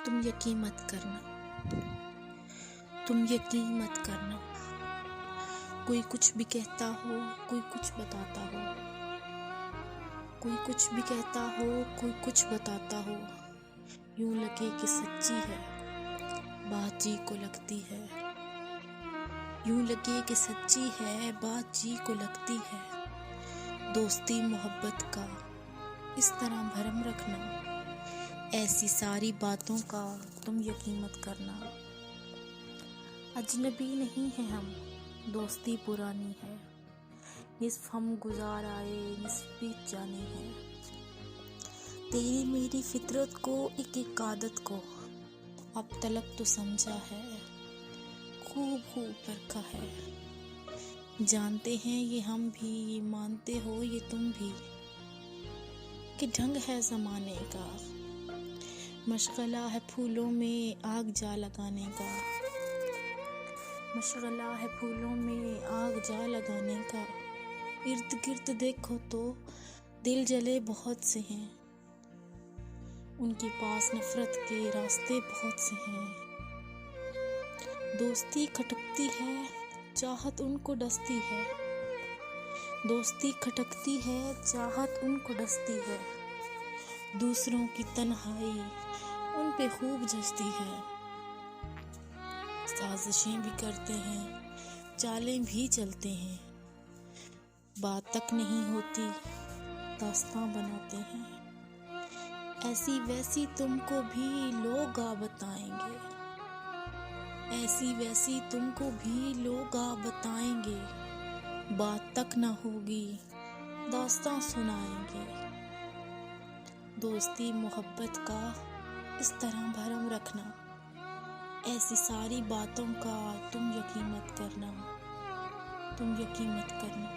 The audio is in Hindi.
तुम यकीन मत करना, तुम यकीन मत करना। कोई कुछ भी कहता हो, कोई कुछ बताता हो, कोई कुछ भी कहता हो, कोई कुछ बताता हो, यूं लगे कि सच्ची है, बात जी को लगती है। यूं लगे कि सच्ची है, बात जी को लगती है। दोस्ती मोहब्बत का इस तरह भरम रखना, ऐसी सारी बातों का तुम यकीन मत करना। अजनबी नहीं है हम, दोस्ती पुरानी है, निस्फ हम गुजार आए, निस्फ बीत जानी है। तेरी मेरी फितरत को, एक एक आदत को अब तलक तो समझा है, खूब खूब परखा है। जानते हैं ये हम भी, ये मानते हो ये तुम भी, कि ढंग है ज़माने का, मशगला है फूलों में आग जा लगाने का। मशगला है फूलों में आग जा लगाने का। इर्द गिर्द देखो तो दिल जले बहुत से हैं, उनके पास नफरत के रास्ते बहुत से हैं। दोस्ती खटकती है, चाहत उनको डसती है। दोस्ती खटकती है, चाहत उनको डसती है। दूसरों की तन्हाई उन पे खूब जचती है। साजिशें भी करते हैं, चालें भी चलते हैं, बात तक नहीं होती, दास्तां बनाते हैं। ऐसी वैसी तुमको भी लोग आ बताएंगे, ऐसी वैसी तुमको भी लोग आ बताएंगे। बात तक ना होगी, दास्तां सुनाएंगे। दोस्ती मोहब्बत का इस तरह भरम रखना, ऐसी सारी बातों का तुम यकीन मत करना, तुम यकीन मत करना।